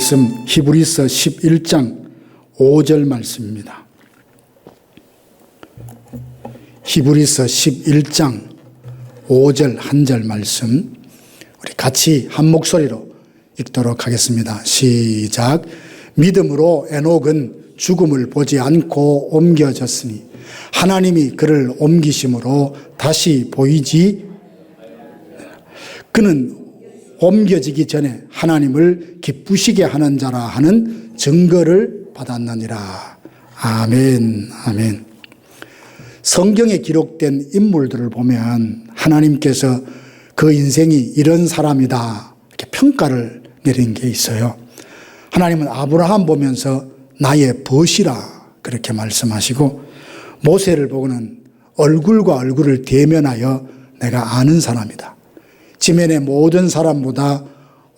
말씀 히브리서 11장 5절 말씀입니다. 히브리서 11장 5절 한 절 말씀 우리 같이 한 목소리로 읽도록 하겠습니다. 시작. 믿음으로 에녹은 죽음을 보지 않고 옮겨졌으니 하나님이 그를 옮기심으로 다시 보이지 그는 옮겨지기 전에 하나님을 기쁘시게 하는 자라 하는 증거를 받았느니라. 아멘, 아멘. 성경에 기록된 인물들을 보면 하나님께서 그 인생이 이런 사람이다 이렇게 평가를 내린 게 있어요. 하나님은 아브라함 보면서 나의 벗이라 그렇게 말씀하시고, 모세를 보고는 얼굴과 얼굴을 대면하여 내가 아는 사람이다, 지면의 모든 사람보다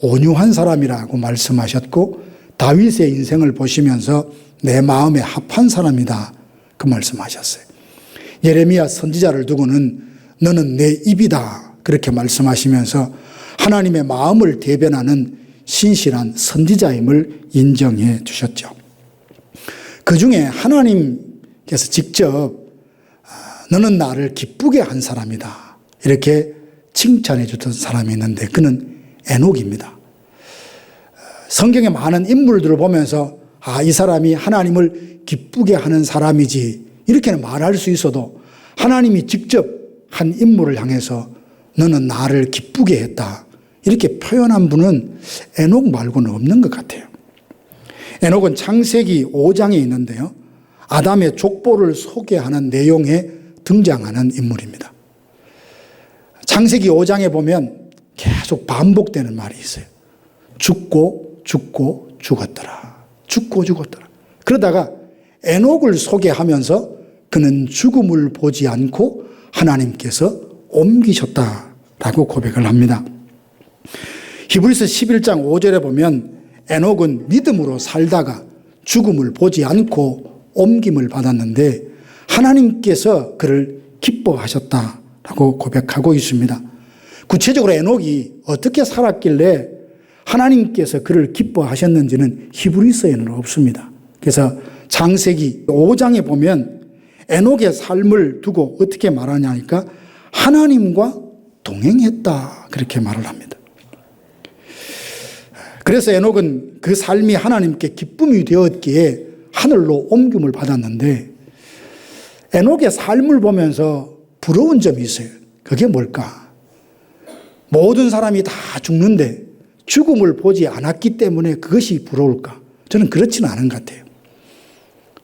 온유한 사람이라고 말씀하셨고, 다윗의 인생을 보시면서 내 마음에 합한 사람이다 그 말씀하셨어요. 예레미야 선지자를 두고는 너는 내 입이다 그렇게 말씀하시면서 하나님의 마음을 대변하는 신실한 선지자임을 인정해 주셨죠. 그 중에 하나님께서 직접 너는 나를 기쁘게 한 사람이다 이렇게 칭찬해 주던 사람이 있는데 그는 에녹입니다. 성경의 많은 인물들을 보면서 이 사람이 하나님을 기쁘게 하는 사람이지 이렇게는 말할 수 있어도 하나님이 직접 한 인물을 향해서 너는 나를 기쁘게 했다 이렇게 표현한 분은 에녹 말고는 없는 것 같아요. 에녹은 창세기 5장에 있는데요, 아담의 족보를 소개하는 내용에 등장하는 인물입니다. 창세기 5장에 보면 계속 반복되는 말이 있어요. 죽고 죽고 죽었더라. 죽고 죽었더라. 그러다가 에녹을 소개하면서 그는 죽음을 보지 않고 하나님께서 옮기셨다라고 고백을 합니다. 히브리서 11장 5절에 보면 에녹은 믿음으로 살다가 죽음을 보지 않고 옮김을 받았는데 하나님께서 그를 기뻐하셨다라고 고백하고 있습니다. 구체적으로 에녹이 어떻게 살았길래 하나님께서 그를 기뻐하셨는지는 히브리서에는 없습니다. 그래서 창세기 5장에 보면 에녹의 삶을 두고 어떻게 말하냐 하니까 하나님과 동행했다 그렇게 말을 합니다. 그래서 에녹은 그 삶이 하나님께 기쁨이 되었기에 하늘로 옮김을 받았는데, 에녹의 삶을 보면서 부러운 점이 있어요. 그게 뭘까? 모든 사람이 다 죽는데 죽음을 보지 않았기 때문에 그것이 부러울까? 저는 그렇지는 않은 것 같아요.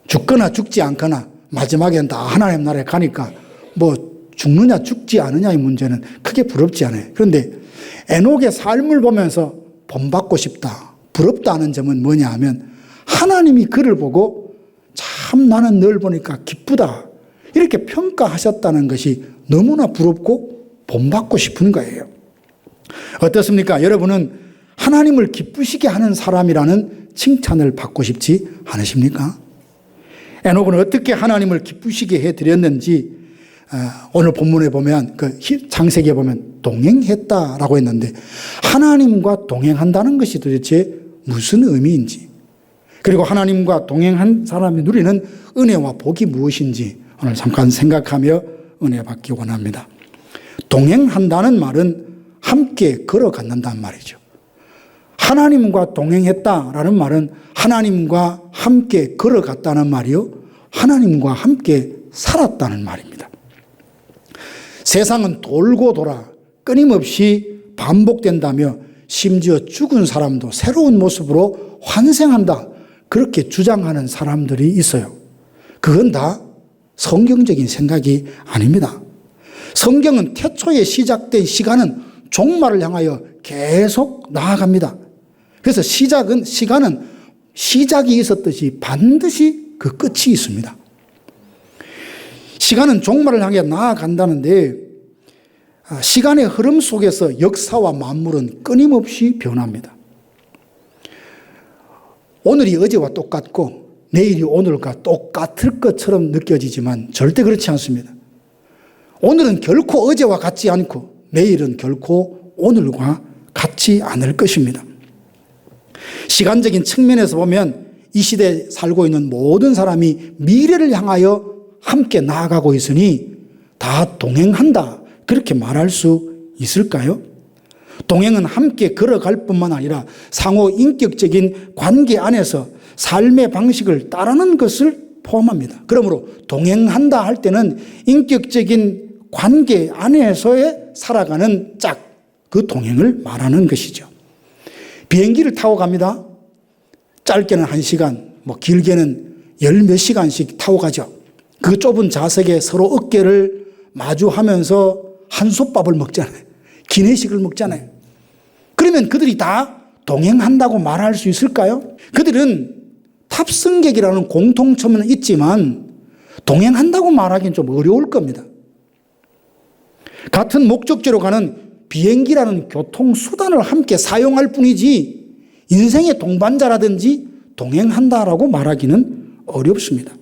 죽거나 죽지 않거나 마지막엔 다 하나님 나라에 가니까 뭐 죽느냐 죽지 않느냐의 문제는 크게 부럽지 않아요. 그런데 에녹의 삶을 보면서 본받고 싶다, 부럽다는 점은 뭐냐 하면 하나님이 그를 보고 참 나는 널 보니까 기쁘다 이렇게 평가하셨다는 것이 너무나 부럽고 본받고 싶은 거예요. 어떻습니까? 여러분은 하나님을 기쁘시게 하는 사람이라는 칭찬을 받고 싶지 않으십니까? 에녹은 어떻게 하나님을 기쁘시게 해드렸는지 오늘 본문에 보면 그 창세기에 보면 동행했다라고 했는데 하나님과 동행한다는 것이 도대체 무슨 의미인지, 그리고 하나님과 동행한 사람이 누리는 은혜와 복이 무엇인지 오늘 잠깐 생각하며 은혜 받기 원합니다. 동행한다는 말은 함께 걸어갔는다는 말이죠. 하나님과 동행했다라는 말은 하나님과 함께 걸어갔다는 말이요, 하나님과 함께 살았다는 말입니다. 세상은 돌고 돌아 끊임없이 반복된다며 심지어 죽은 사람도 새로운 모습으로 환생한다 그렇게 주장하는 사람들이 있어요. 그건 다 성경적인 생각이 아닙니다. 성경은 태초에 시작된 시간은 종말을 향하여 계속 나아갑니다. 그래서 시간은 시작이 있었듯이 반드시 그 끝이 있습니다. 시간은 종말을 향해 나아간다는데 시간의 흐름 속에서 역사와 만물은 끊임없이 변합니다. 오늘이 어제와 똑같고 내일이 오늘과 똑같을 것처럼 느껴지지만 절대 그렇지 않습니다. 오늘은 결코 어제와 같지 않고 내일은 결코 오늘과 같지 않을 것입니다. 시간적인 측면에서 보면 이 시대에 살고 있는 모든 사람이 미래를 향하여 함께 나아가고 있으니 다 동행한다, 그렇게 말할 수 있을까요? 동행은 함께 걸어갈 뿐만 아니라 상호 인격적인 관계 안에서 삶의 방식을 따르는 것을 포함합니다. 그러므로 동행한다 할 때는 인격적인 관계 안에서의 살아가는 짝, 그 동행을 말하는 것이죠. 비행기를 타고 갑니다. 짧게는 1시간, 길게는 열 몇 시간씩 타고 가죠. 그 좁은 좌석에 서로 어깨를 마주하면서 한솥밥을 먹잖아요. 기내식을 먹잖아요. 그러면 그들이 다 동행한다고 말할 수 있을까요? 그들은 탑승객이라는 공통점은 있지만 동행한다고 말하기는 좀 어려울 겁니다. 같은 목적지로 가는 비행기라는 교통수단을 함께 사용할 뿐이지 인생의 동반자라든지 동행한다라고 말하기는 어렵습니다.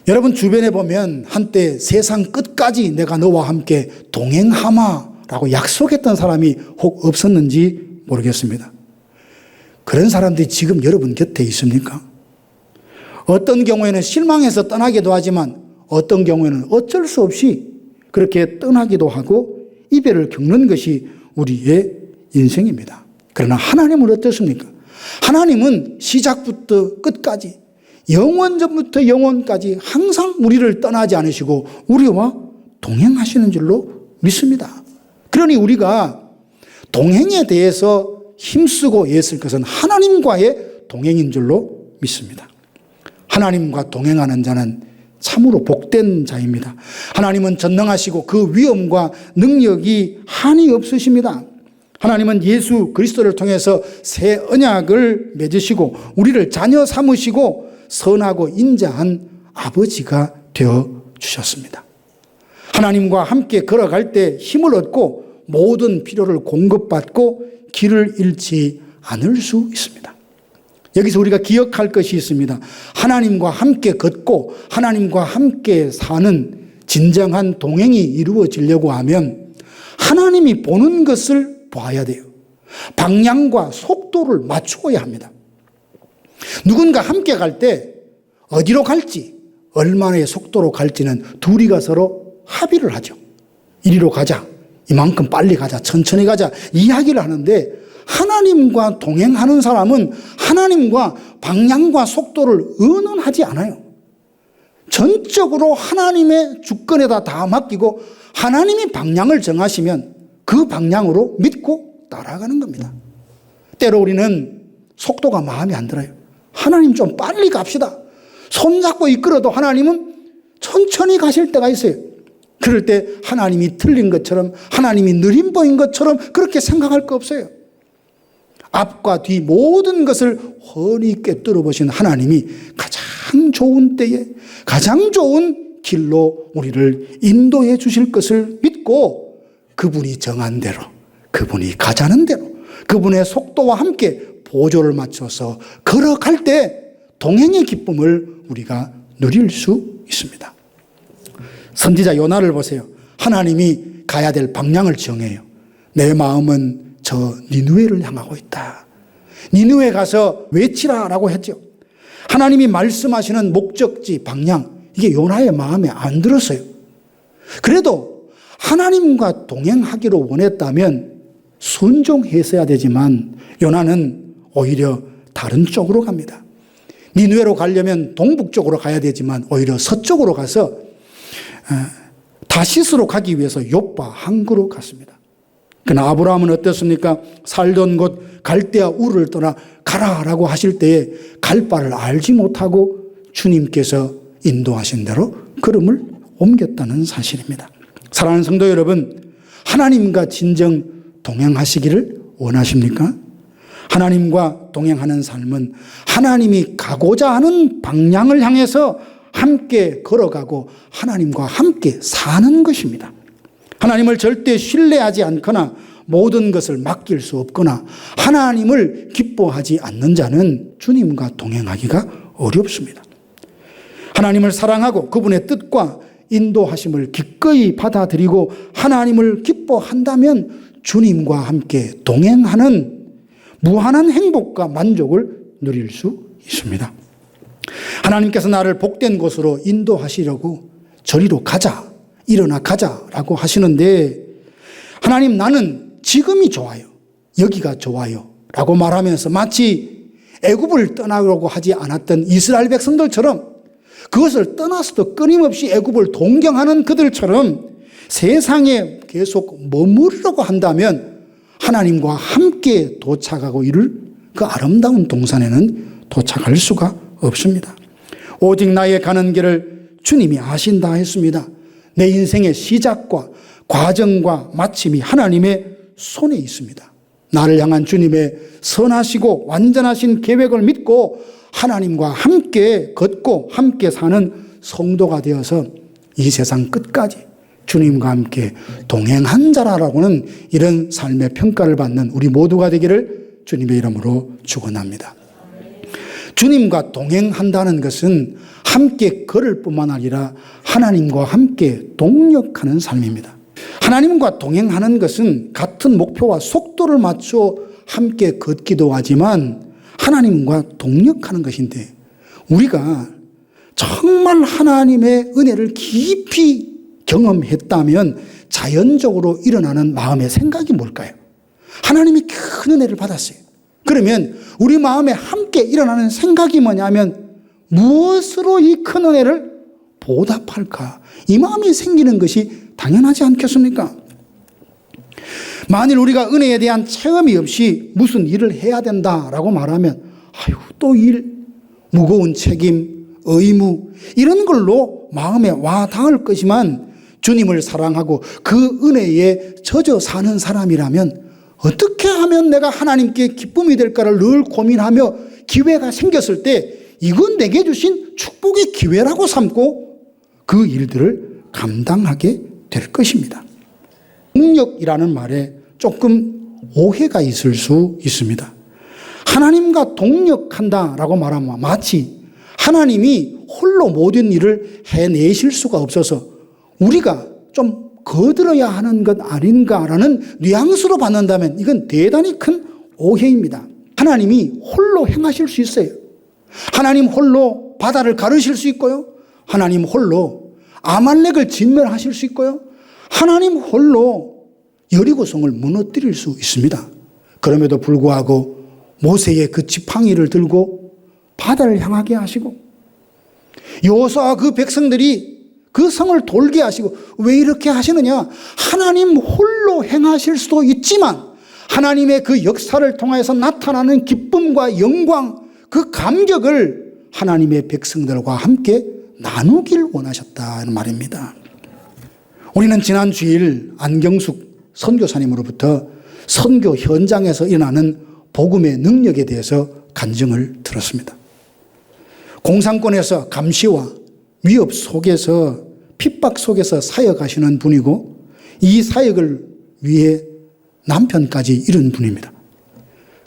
여러분 주변에 보면 한때 세상 끝까지 내가 너와 함께 동행하마라고 약속했던 사람이 혹 없었는지 모르겠습니다. 그런 사람들이 지금 여러분 곁에 있습니까? 어떤 경우에는 실망해서 떠나기도 하지만 어떤 경우에는 어쩔 수 없이 그렇게 떠나기도 하고 이별을 겪는 것이 우리의 인생입니다. 그러나 하나님은 어떻습니까? 하나님은 시작부터 끝까지 영원전부터 영원까지 항상 우리를 떠나지 않으시고 우리와 동행하시는 줄로 믿습니다. 그러니 우리가 동행에 대해서 힘쓰고 애쓸 것은 하나님과의 동행인 줄로 믿습니다. 하나님과 동행하는 자는 참으로 복된 자입니다. 하나님은 전능하시고 그 위엄과 능력이 한이 없으십니다. 하나님은 예수 그리스도를 통해서 새 언약을 맺으시고 우리를 자녀 삼으시고 선하고 인자한 아버지가 되어 주셨습니다. 하나님과 함께 걸어갈 때 힘을 얻고 모든 필요를 공급받고 길을 잃지 않을 수 있습니다. 여기서 우리가 기억할 것이 있습니다. 하나님과 함께 걷고 하나님과 함께 사는 진정한 동행이 이루어지려고 하면 하나님이 보는 것을 봐야 돼요. 방향과 속도를 맞추어야 합니다. 누군가 함께 갈 때 어디로 갈지, 얼마나의 속도로 갈지는 둘이가 서로 합의를 하죠. 이리로 가자, 이만큼 빨리 가자, 천천히 가자 이야기를 하는데 하나님과 동행하는 사람은 하나님과 방향과 속도를 의논하지 않아요. 전적으로 하나님의 주권에다 다 맡기고 하나님이 방향을 정하시면 그 방향으로 믿고 따라가는 겁니다. 때로 우리는 속도가 마음에 안 들어요. 하나님 좀 빨리 갑시다. 손잡고 이끌어도 하나님은 천천히 가실 때가 있어요. 그럴 때 하나님이 틀린 것처럼 하나님이 느린 보인 것처럼 그렇게 생각할 거 없어요. 앞과 뒤 모든 것을 훤히 꿰뚫어 보신 하나님이 가장 좋은 때에 가장 좋은 길로 우리를 인도해 주실 것을 믿고 그분이 정한 대로 그분이 가자는 대로 그분의 속도와 함께 보조를 맞춰서 걸어갈 때 동행의 기쁨을 우리가 누릴 수 있습니다. 선지자 요나를 보세요. 하나님이 가야 될 방향을 정해요. 내 마음은 저 니느웨를 향하고 있다. 니느웨 가서 외치라라고 했죠. 하나님이 말씀하시는 목적지 방향, 이게 요나의 마음에 안 들었어요. 그래도 하나님과 동행하기로 원했다면 순종했어야 되지만 요나는 오히려 다른 쪽으로 갑니다. 니느웨로 가려면 동북쪽으로 가야 되지만 오히려 서쪽으로 가서 다시스로 가기 위해서 욥바 항구로 갔습니다. 그러나 아브라함은 어떻습니까? 살던 곳 갈대아 우르를 떠나 가라라고 하실 때에 갈 바를 알지 못하고 주님께서 인도하신 대로 걸음을 옮겼다는 사실입니다. 사랑하는 성도 여러분, 하나님과 진정 동행하시기를 원하십니까? 하나님과 동행하는 삶은 하나님이 가고자 하는 방향을 향해서 함께 걸어가고 하나님과 함께 사는 것입니다. 하나님을 절대 신뢰하지 않거나 모든 것을 맡길 수 없거나 하나님을 기뻐하지 않는 자는 주님과 동행하기가 어렵습니다. 하나님을 사랑하고 그분의 뜻과 인도하심을 기꺼이 받아들이고 하나님을 기뻐한다면 주님과 함께 동행하는 무한한 행복과 만족을 누릴 수 있습니다. 하나님께서 나를 복된 곳으로 인도하시려고 저리로 가자, 일어나 가자라고 하시는데, 하나님 나는 지금이 좋아요, 여기가 좋아요 라고 말하면서 마치 애굽을 떠나려고 하지 않았던 이스라엘 백성들처럼, 그것을 떠나서도 끊임없이 애굽을 동경하는 그들처럼 세상에 계속 머무르려고 한다면 하나님과 함께 도착하고 이룰 그 아름다운 동산에는 도착할 수가 없습니다. 오직 나의 가는 길을 주님이 아신다 했습니다. 내 인생의 시작과 과정과 마침이 하나님의 손에 있습니다. 나를 향한 주님의 선하시고 완전하신 계획을 믿고 하나님과 함께 걷고 함께 사는 성도가 되어서 이 세상 끝까지 주님과 함께 동행한 자라라고는 이런 삶의 평가를 받는 우리 모두가 되기를 주님의 이름으로 축원합니다. 주님과 동행한다는 것은 함께 걸을 뿐만 아니라 하나님과 함께 동력하는 삶입니다. 하나님과 동행하는 것은 같은 목표와 속도를 맞춰 함께 걷기도 하지만 하나님과 동력하는 것인데, 우리가 정말 하나님의 은혜를 깊이 경험했다면 자연적으로 일어나는 마음의 생각이 뭘까요? 하나님이 큰 은혜를 받았어요. 그러면 우리 마음에 함께 일어나는 생각이 뭐냐면, 무엇으로 이 큰 은혜를 보답할까? 이 마음이 생기는 것이 당연하지 않겠습니까? 만일 우리가 은혜에 대한 체험이 없이 무슨 일을 해야 된다라고 말하면, 아유, 또 일, 무거운 책임, 의무, 이런 걸로 마음에 와 닿을 것이만, 주님을 사랑하고 그 은혜에 젖어 사는 사람이라면 어떻게 하면 내가 하나님께 기쁨이 될까를 늘 고민하며 기회가 생겼을 때 이건 내게 주신 축복의 기회라고 삼고 그 일들을 감당하게 될 것입니다. 동력이라는 말에 조금 오해가 있을 수 있습니다. 하나님과 동력한다라고 말하면 마치 하나님이 홀로 모든 일을 해내실 수가 없어서 우리가 좀 거들어야 하는 것 아닌가라는 뉘앙스로 받는다면 이건 대단히 큰 오해입니다. 하나님이 홀로 행하실 수 있어요. 하나님 홀로 바다를 가르실 수 있고요. 하나님 홀로 아말렉을 진멸하실 수 있고요. 하나님 홀로 여리고성을 무너뜨릴 수 있습니다. 그럼에도 불구하고 모세의 그 지팡이를 들고 바다를 향하게 하시고, 여호수아와 그 백성들이 그 성을 돌게 하시고, 왜 이렇게 하시느냐? 하나님 홀로 행하실 수도 있지만 하나님의 그 역사를 통해서 나타나는 기쁨과 영광, 그 감격을 하나님의 백성들과 함께 나누길 원하셨다는 말입니다. 우리는 지난 주일 안경숙 선교사님으로부터 선교 현장에서 일어나는 복음의 능력에 대해서 간증을 들었습니다. 공산권에서 감시와 위협 속에서, 핍박 속에서 사역하시는 분이고, 이 사역을 위해 남편까지 잃은 분입니다.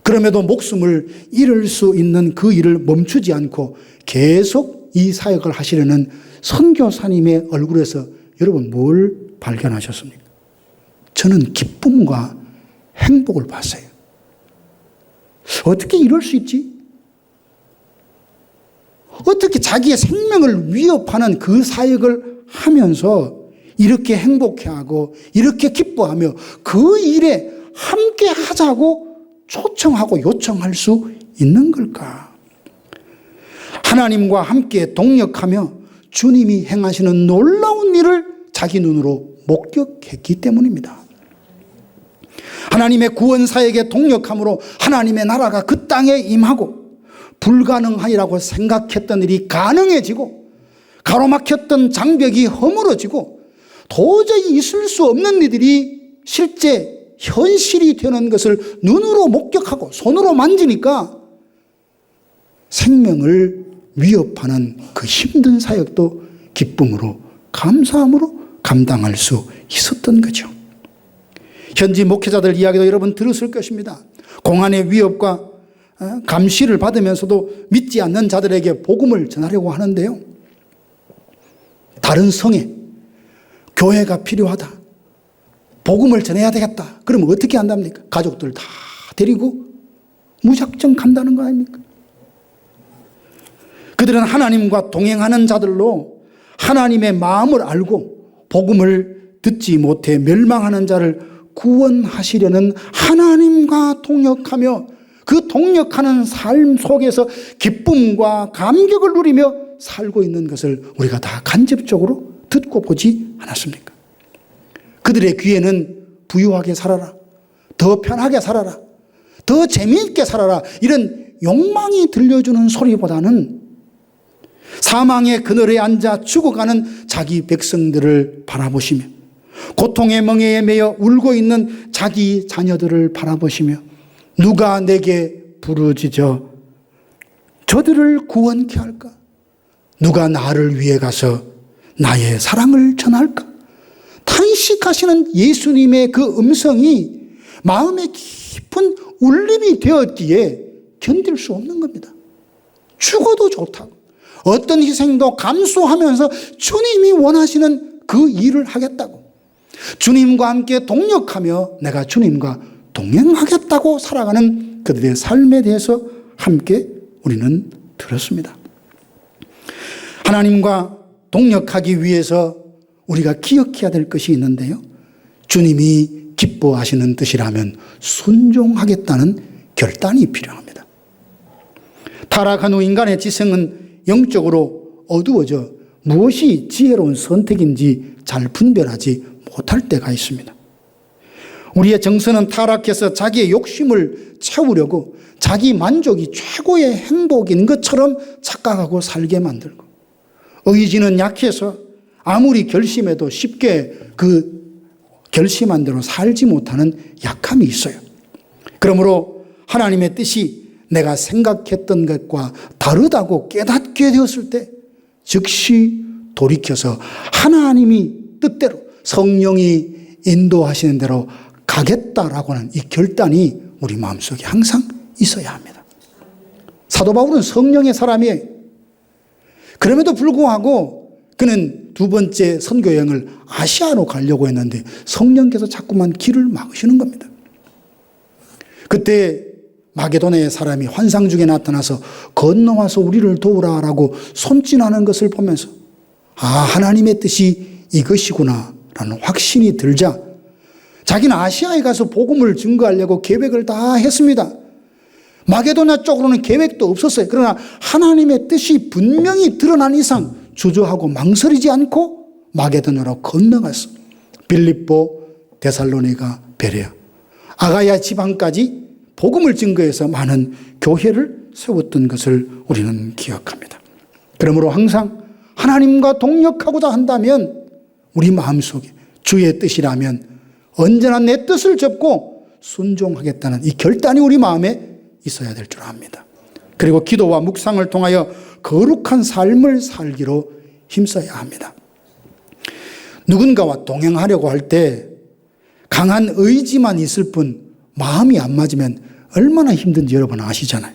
그럼에도 목숨을 잃을 수 있는 그 일을 멈추지 않고 계속 이 사역을 하시려는 선교사님의 얼굴에서 여러분 뭘 발견하셨습니까? 저는 기쁨과 행복을 봤어요. 어떻게 이럴 수 있지? 어떻게 자기의 생명을 위협하는 그 사역을 하면서 이렇게 행복해하고 이렇게 기뻐하며 그 일에 함께 하자고 초청하고 요청할 수 있는 걸까? 하나님과 함께 동력하며 주님이 행하시는 놀라운 일을 자기 눈으로 목격했기 때문입니다. 하나님의 구원 사역에 동력함으로 하나님의 나라가 그 땅에 임하고, 불가능하리라고 생각했던 일이 가능해지고, 가로막혔던 장벽이 허물어지고, 도저히 있을 수 없는 일들이 실제 현실이 되는 것을 눈으로 목격하고 손으로 만지니까 생명을 위협하는 그 힘든 사역도 기쁨으로, 감사함으로 감당할 수 있었던 거죠. 현지 목회자들 이야기도 여러분 들었을 것입니다. 공안의 위협과 감시를 받으면서도 믿지 않는 자들에게 복음을 전하려고 하는데요, 다른 성에 교회가 필요하다, 복음을 전해야 되겠다. 그러면 어떻게 한답니까? 가족들 다 데리고 무작정 간다는 거 아닙니까? 그들은 하나님과 동행하는 자들로 하나님의 마음을 알고 복음을 듣지 못해 멸망하는 자를 구원하시려는 하나님과 동역하며 그 동역하는 삶 속에서 기쁨과 감격을 누리며 살고 있는 것을 우리가 다 간접적으로 듣고 보지 않았습니까? 그들의 귀에는 부유하게 살아라, 더 편하게 살아라, 더 재미있게 살아라, 이런 욕망이 들려주는 소리보다는 사망의 그늘에 앉아 죽어가는 자기 백성들을 바라보시며 고통의 멍에에 매여 울고 있는 자기 자녀들을 바라보시며 누가 내게 부르짖어 저들을 구원케 할까? 누가 나를 위해 가서 나의 사랑을 전할까? 탄식하시는 예수님의 그 음성이 마음에 깊은 울림이 되었기에 견딜 수 없는 겁니다. 죽어도 좋다고, 어떤 희생도 감수하면서 주님이 원하시는 그 일을 하겠다고, 주님과 함께 동역하며 내가 주님과 동행하겠다고 살아가는 그들의 삶에 대해서 함께 우리는 들었습니다. 하나님과 동역하기 위해서 우리가 기억해야 될 것이 있는데요, 주님이 기뻐하시는 뜻이라면 순종하겠다는 결단이 필요합니다. 타락한 후 인간의 지성은 영적으로 어두워져 무엇이 지혜로운 선택인지 잘 분별하지 못할 때가 있습니다. 우리의 정서는 타락해서 자기의 욕심을 채우려고 자기 만족이 최고의 행복인 것처럼 착각하고 살게 만들고, 의지는 약해서 아무리 결심해도 쉽게 그 결심한 대로 살지 못하는 약함이 있어요. 그러므로 하나님의 뜻이 내가 생각했던 것과 다르다고 깨닫게 되었을 때 즉시 돌이켜서 하나님이 뜻대로 성령이 인도하시는 대로 가겠다라고 하는 이 결단이 우리 마음속에 항상 있어야 합니다. 사도 바울은 성령의 사람이에요. 그럼에도 불구하고 그는 두 번째 선교 여행을 아시아로 가려고 했는데 성령께서 자꾸만 길을 막으시는 겁니다. 그때 마게도냐의 사람이 환상 중에 나타나서 건너와서 우리를 도우라라고 손짓하는 것을 보면서 하나님의 뜻이 이것이구나 라는 확신이 들자 자기는 아시아에 가서 복음을 증거하려고 계획을 다 했습니다. 마게도냐 쪽으로는 계획도 없었어요. 그러나 하나님의 뜻이 분명히 드러난 이상 주저하고 망설이지 않고 마게도냐로 건너갔어. 빌립보, 데살로니가, 베레아, 아가야 지방까지 복음을 증거해서 많은 교회를 세웠던 것을 우리는 기억합니다. 그러므로 항상 하나님과 동역하고자 한다면 우리 마음속에 주의 뜻이라면 언제나 내 뜻을 접고 순종하겠다는 이 결단이 우리 마음에 있어야 될 줄 압니다. 그리고 기도와 묵상을 통하여 거룩한 삶을 살기로 힘써야 합니다. 누군가와 동행하려고 할 때 강한 의지만 있을 뿐 마음이 안 맞으면 얼마나 힘든지 여러분 아시잖아요.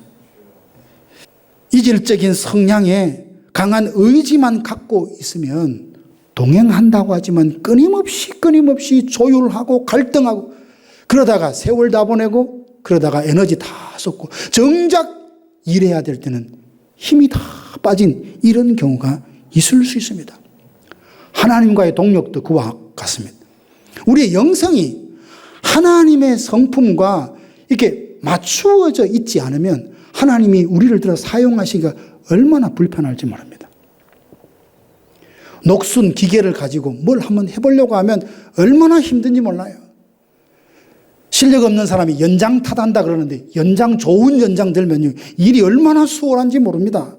이질적인 성향에 강한 의지만 갖고 있으면 동행한다고 하지만 끊임없이 조율하고 갈등하고 그러다가 세월 다 보내고 그러다가 에너지 다 쏟고 정작 일해야 될 때는 힘이 다 빠진 이런 경우가 있을 수 있습니다. 하나님과의 동력도 그와 같습니다. 우리의 영성이 하나님의 성품과 이렇게 맞추어져 있지 않으면 하나님이 우리를 들어 사용하시기가 얼마나 불편할지 모릅니다. 녹슨 기계를 가지고 뭘 한번 해보려고 하면 얼마나 힘든지 몰라요. 실력 없는 사람이 연장 탓한다 그러는데 좋은 연장 들면요 일이 얼마나 수월한지 모릅니다.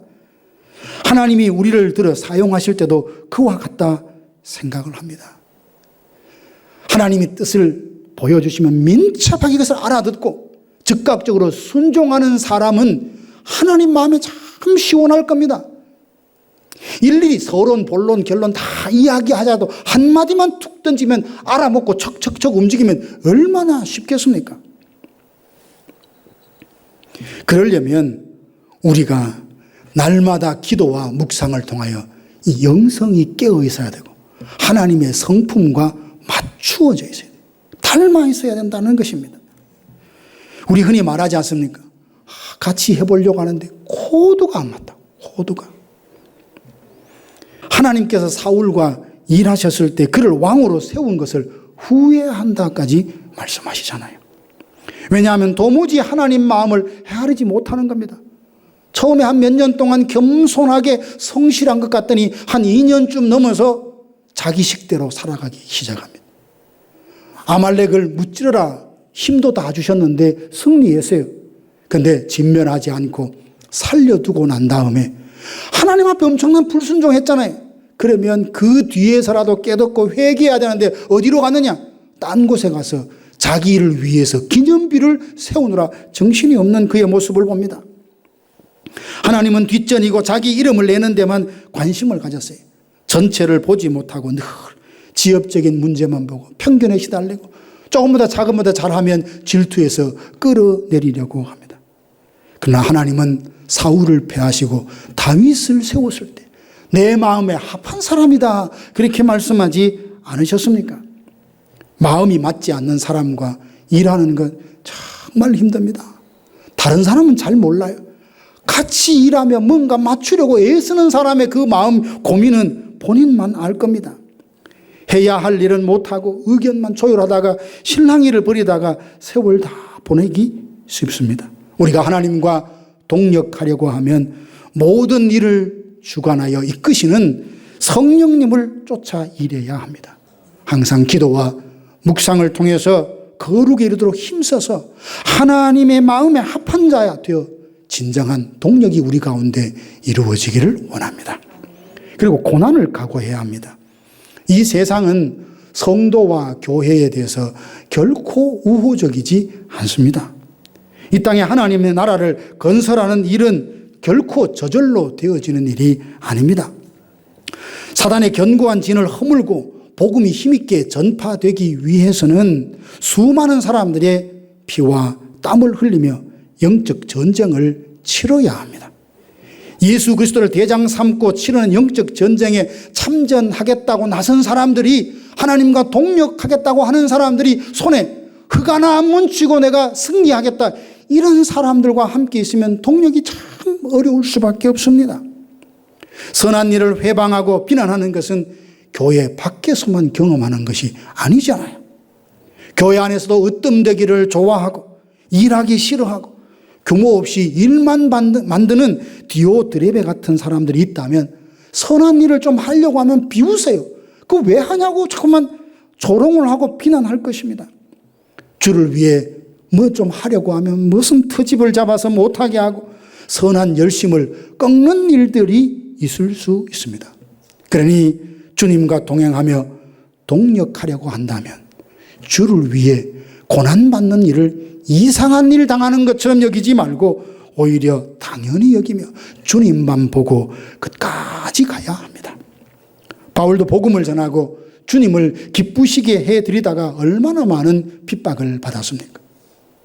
하나님이 우리를 들어 사용하실 때도 그와 같다 생각을 합니다. 하나님의 뜻을 보여주시면 민첩하게 이것을 알아듣고 즉각적으로 순종하는 사람은 하나님 마음에 참 시원할 겁니다. 일일이 서론, 본론, 결론 다 이야기하자도 한마디만 툭 던지면 알아먹고 척척척 움직이면 얼마나 쉽겠습니까? 그러려면 우리가 날마다 기도와 묵상을 통하여 이 영성이 깨어 있어야 되고 하나님의 성품과 맞추어져 있어야 돼요. 닮아 있어야 된다는 것입니다. 우리 흔히 말하지 않습니까? 같이 해보려고 하는데 코드가 안 맞다. 코드가. 하나님께서 사울과 일하셨을 때 그를 왕으로 세운 것을 후회한다까지 말씀하시잖아요. 왜냐하면 도무지 하나님 마음을 헤아리지 못하는 겁니다. 처음에 한 몇 년 동안 겸손하게 성실한 것 같더니 한 2년쯤 넘어서 자기 식대로 살아가기 시작합니다. 아말렉을 무찌르라 힘도 다 주셨는데 승리했어요. 그런데 진멸하지 않고 살려두고 난 다음에 하나님 앞에 엄청난 불순종했잖아요. 그러면 그 뒤에서라도 깨닫고 회개해야 되는데 어디로 갔느냐? 딴 곳에 가서 자기 일을 위해서 기념비를 세우느라 정신이 없는 그의 모습을 봅니다. 하나님은 뒷전이고 자기 이름을 내는 데만 관심을 가졌어요. 전체를 보지 못하고 늘 지엽적인 문제만 보고 편견에 시달리고 조금보다 작은보다 잘하면 질투해서 끌어내리려고 합니다. 그러나 하나님은 사울을 패하시고 다윗을 세웠을 때 내 마음에 합한 사람이다 그렇게 말씀하지 않으셨습니까? 마음이 맞지 않는 사람과 일하는 건 정말 힘듭니다. 다른 사람은 잘 몰라요. 같이 일하며 뭔가 맞추려고 애쓰는 사람의 그 마음 고민은 본인만 알 겁니다. 해야 할 일은 못하고 의견만 조율하다가 실랑이를 벌이다가 세월 다 보내기 쉽습니다. 우리가 하나님과 동력하려고 하면 모든 일을 주관하여 이끄시는 성령님을 쫓아 일해야 합니다. 항상 기도와 묵상을 통해서 거룩에 이르도록 힘써서 하나님의 마음에 합한 자야 되어 진정한 동력이 우리 가운데 이루어지기를 원합니다. 그리고 고난을 각오해야 합니다. 이 세상은 성도와 교회에 대해서 결코 우호적이지 않습니다. 이 땅에 하나님의 나라를 건설하는 일은 결코 저절로 되어지는 일이 아닙니다. 사단의 견고한 진을 허물고 복음이 힘있게 전파되기 위해서는 수많은 사람들의 피와 땀을 흘리며 영적 전쟁을 치러야 합니다. 예수 그리스도를 대장 삼고 치르는 영적 전쟁에 참전하겠다고 나선 사람들이, 하나님과 동력하겠다고 하는 사람들이 손에 흙 하나 안 묻히고 내가 승리하겠다, 이런 사람들과 함께 있으면 동력이 참 어려울 수밖에 없습니다. 선한 일을 회방하고 비난하는 것은 교회 밖에서만 경험하는 것이 아니잖아요. 교회 안에서도 으뜸되기를 좋아하고 일하기 싫어하고 규모 없이 일만 만드는 디오드레베 같은 사람들이 있다면 선한 일을 좀 하려고 하면 비웃어요. 그거 왜 하냐고 자꾸만 조롱을 하고 비난할 것입니다. 주를 위해 뭐 좀 하려고 하면 무슨 트집을 잡아서 못하게 하고 선한 열심을 꺾는 일들이 있을 수 있습니다. 그러니 주님과 동행하며 동력하려고 한다면 주를 위해 고난받는 일을 이상한 일 당하는 것처럼 여기지 말고 오히려 당연히 여기며 주님만 보고 끝까지 가야 합니다. 바울도 복음을 전하고 주님을 기쁘시게 해드리다가 얼마나 많은 핍박을 받았습니까?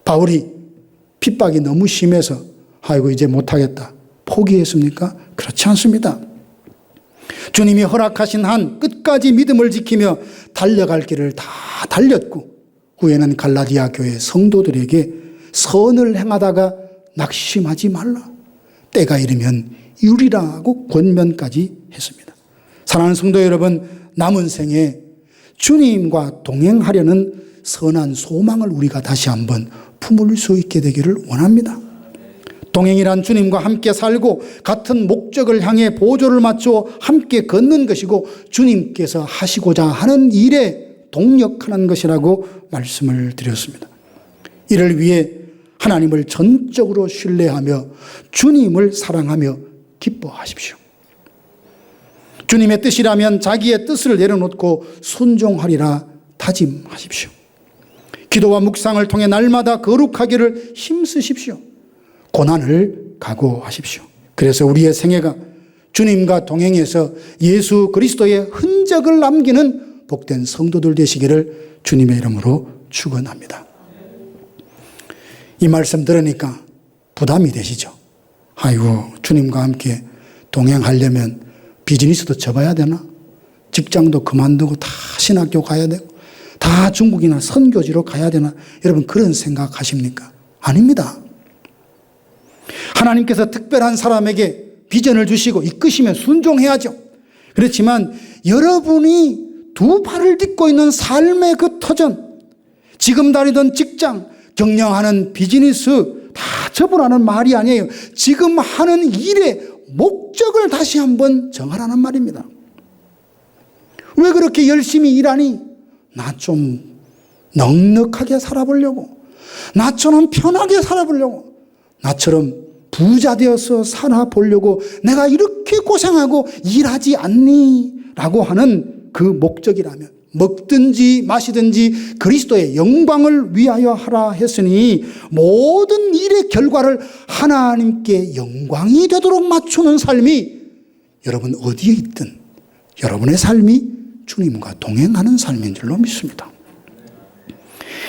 바울이 핍박이 너무 심해서 아이고 이제 못하겠다 포기했습니까? 그렇지 않습니다. 주님이 허락하신 한 끝까지 믿음을 지키며 달려갈 길을 다 달렸고 후에는 갈라디아 교회 성도들에게 선을 행하다가 낙심하지 말라, 때가 이르면 이루리라고 권면까지 했습니다. 사랑하는 성도 여러분, 남은 생에 주님과 동행하려는 선한 소망을 우리가 다시 한번 품을 수 있게 되기를 원합니다. 동행이란 주님과 함께 살고 같은 목적을 향해 보조를 맞추어 함께 걷는 것이고 주님께서 하시고자 하는 일에 동력하는 것이라고 말씀을 드렸습니다. 이를 위해 하나님을 전적으로 신뢰하며 주님을 사랑하며 기뻐하십시오. 주님의 뜻이라면 자기의 뜻을 내려놓고 순종하리라 다짐하십시오. 기도와 묵상을 통해 날마다 거룩하기를 힘쓰십시오. 고난을 각오하십시오. 그래서 우리의 생애가 주님과 동행해서 예수 그리스도의 흔적을 남기는 복된 성도들 되시기를 주님의 이름으로 축원합니다. 이 말씀 들으니까 부담이 되시죠? 아이고, 주님과 함께 동행하려면 비즈니스도 접어야 되나? 직장도 그만두고 다 신학교 가야 되고 다 중국이나 선교지로 가야 되나? 여러분 그런 생각하십니까? 아닙니다. 하나님께서 특별한 사람에게 비전을 주시고 이끄시면 순종해야죠. 그렇지만 여러분이 두 발을 딛고 있는 삶의 그 터전, 지금 다니던 직장, 경영하는 비즈니스 다 접으라는 말이 아니에요. 지금 하는 일의 목적을 다시 한번 정하라는 말입니다. 왜 그렇게 열심히 일하니? 나 좀 넉넉하게 살아보려고, 나처럼 편하게 살아보려고, 나처럼 부자 되어서 살아보려고 내가 이렇게 고생하고 일하지 않니? 라고 하는 그 목적이라면, 먹든지 마시든지 그리스도의 영광을 위하여 하라 했으니 모든 일의 결과를 하나님께 영광이 되도록 맞추는 삶이 여러분 어디에 있든 여러분의 삶이 주님과 동행하는 삶인 줄로 믿습니다.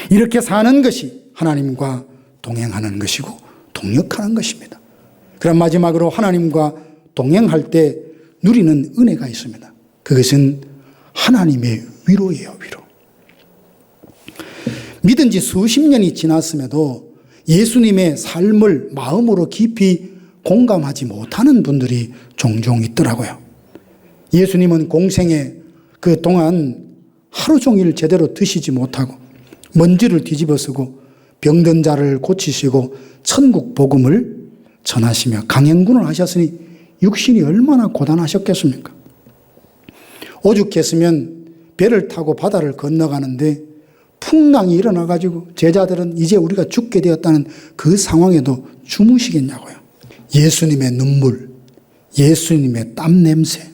이렇게 사는 것이 하나님과 동행하는 것이고 동역하는 것입니다. 그럼 마지막으로 하나님과 동행할 때 누리는 은혜가 있습니다. 그것은 하나님의 위로예요, 위로. 믿은 지 수십 년이 지났음에도 예수님의 삶을 마음으로 깊이 공감하지 못하는 분들이 종종 있더라고요. 예수님은 공생에 그동안 하루 종일 제대로 드시지 못하고 먼지를 뒤집어 쓰고 병든 자를 고치시고 천국 복음을 전하시며 강행군을 하셨으니 육신이 얼마나 고단하셨겠습니까? 오죽했으면 배를 타고 바다를 건너가는데 풍랑이 일어나가지고 제자들은 이제 우리가 죽게 되었다는 그 상황에도 주무시겠냐고요. 예수님의 눈물, 예수님의 땀 냄새,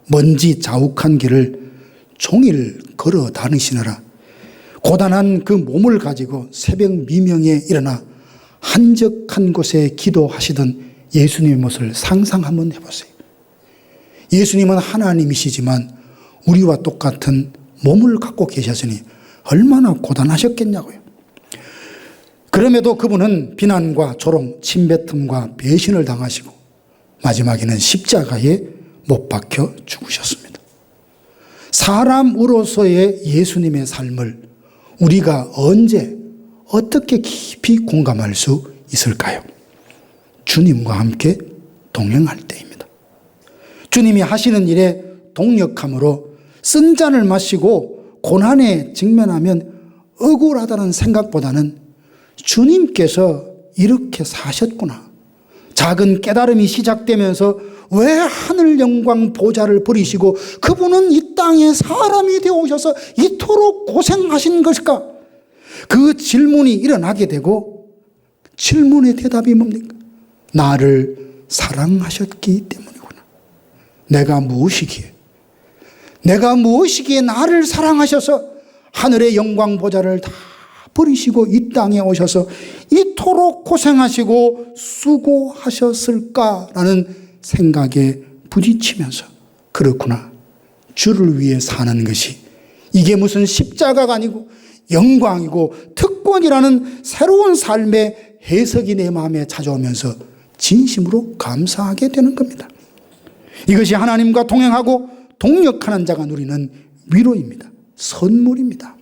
먼지 자욱한 길을 종일 걸어 다니시느라 고단한 그 몸을 가지고 새벽 미명에 일어나 한적한 곳에 기도하시던 예수님의 모습을 상상 한번 해보세요. 예수님은 하나님이시지만 우리와 똑같은 몸을 갖고 계셨으니 얼마나 고단하셨겠냐고요. 그럼에도 그분은 비난과 조롱, 침뱉음과 배신을 당하시고 마지막에는 십자가에 못 박혀 죽으셨습니다. 사람으로서의 예수님의 삶을 우리가 언제 어떻게 깊이 공감할 수 있을까요? 주님과 함께 동행할 때입니다. 주님이 하시는 일에 동역함으로 쓴 잔을 마시고 고난에 직면하면 억울하다는 생각보다는 주님께서 이렇게 사셨구나, 작은 깨달음이 시작되면서 왜 하늘 영광 보좌를 버리시고 그분은 이 땅에 사람이 되어 오셔서 이토록 고생하신 것일까? 그 질문이 일어나게 되고 질문의 대답이 뭡니까? 나를 사랑하셨기 때문이구나. 내가 무엇이기에 나를 사랑하셔서 하늘의 영광 보좌를 다 버리시고 이 땅에 오셔서 이토록 고생하시고 수고하셨을까라는 생각에 부딪히면서 그렇구나, 주를 위해 사는 것이 이게 무슨 십자가가 아니고 영광이고 특권이라는 새로운 삶의 해석이 내 마음에 찾아오면서 진심으로 감사하게 되는 겁니다. 이것이 하나님과 동행하고 동역하는 자가 누리는 위로입니다. 선물입니다.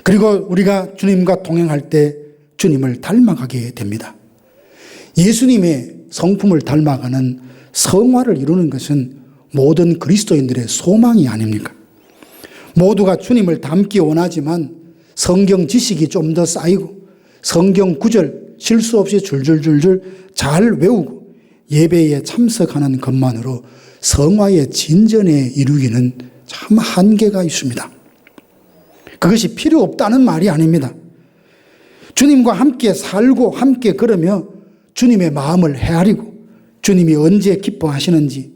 그리고 우리가 주님과 동행할 때 주님을 닮아가게 됩니다. 예수님의 성품을 닮아가는 성화를 이루는 것은 모든 그리스도인들의 소망이 아닙니까? 모두가 주님을 닮기 원하지만 성경 지식이 좀 더 쌓이고 성경 구절 실수 없이 줄줄줄줄 잘 외우고 예배에 참석하는 것만으로 성화의 진전에 이르기는 참 한계가 있습니다. 그것이 필요 없다는 말이 아닙니다. 주님과 함께 살고 함께 걸으며 주님의 마음을 헤아리고 주님이 언제 기뻐하시는지,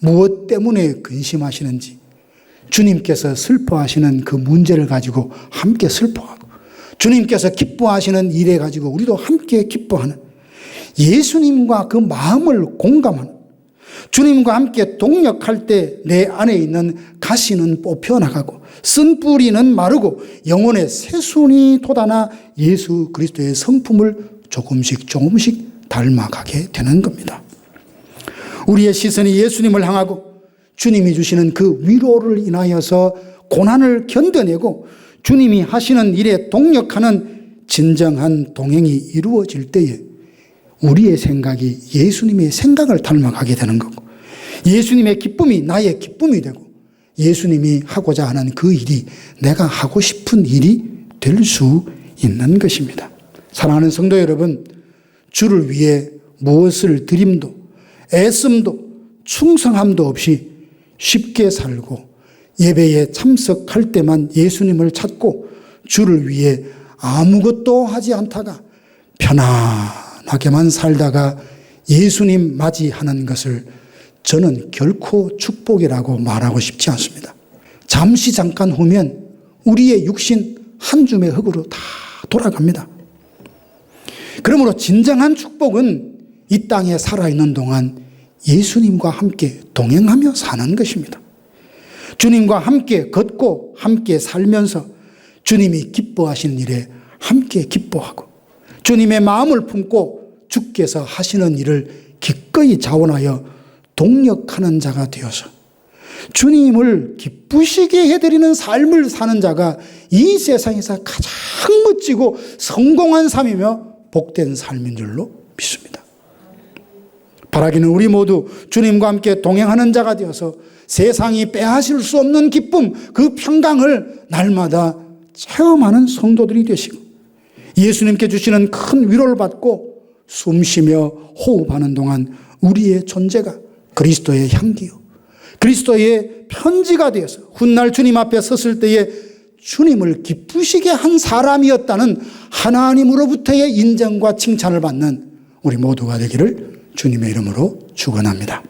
무엇 때문에 근심하시는지, 주님께서 슬퍼하시는 그 문제를 가지고 함께 슬퍼하고 주님께서 기뻐하시는 일에 가지고 우리도 함께 기뻐하는, 예수님과 그 마음을 공감하는, 주님과 함께 동역할 때 내 안에 있는 가시는 뽑혀나가고 쓴 뿌리는 마르고 영혼의 새순이 돋아나 예수 그리스도의 성품을 조금씩 닮아가게 되는 겁니다. 우리의 시선이 예수님을 향하고 주님이 주시는 그 위로를 인하여서 고난을 견뎌내고 주님이 하시는 일에 동역하는 진정한 동행이 이루어질 때에 우리의 생각이 예수님의 생각을 닮아가게 되는 거고, 예수님의 기쁨이 나의 기쁨이 되고, 예수님이 하고자 하는 그 일이 내가 하고 싶은 일이 될 수 있는 것입니다. 사랑하는 성도 여러분, 주를 위해 무엇을 드림도 애씀도 충성함도 없이 쉽게 살고 예배에 참석할 때만 예수님을 찾고 주를 위해 아무것도 하지 않다가 편안하게만 살다가 예수님 맞이하는 것을 저는 결코 축복이라고 말하고 싶지 않습니다. 잠시 잠깐 후면 우리의 육신 한 줌의 흙으로 다 돌아갑니다. 그러므로 진정한 축복은 이 땅에 살아있는 동안 예수님과 함께 동행하며 사는 것입니다. 주님과 함께 걷고 함께 살면서 주님이 기뻐하시는 일에 함께 기뻐하고 주님의 마음을 품고 주께서 하시는 일을 기꺼이 자원하여 동력하는 자가 되어서 주님을 기쁘시게 해드리는 삶을 사는 자가 이 세상에서 가장 멋지고 성공한 삶이며 복된 삶인 줄로 믿습니다. 바라기는 우리 모두 주님과 함께 동행하는 자가 되어서 세상이 빼앗을 수 없는 기쁨, 그 평강을 날마다 체험하는 성도들이 되시고 예수님께 주시는 큰 위로를 받고 숨쉬며 호흡하는 동안 우리의 존재가 그리스도의 향기요, 그리스도의 편지가 되어서 훗날 주님 앞에 섰을 때에 주님을 기쁘시게 한 사람이었다는 하나님으로부터의 인정과 칭찬을 받는 우리 모두가 되기를 주님의 이름으로 축원합니다.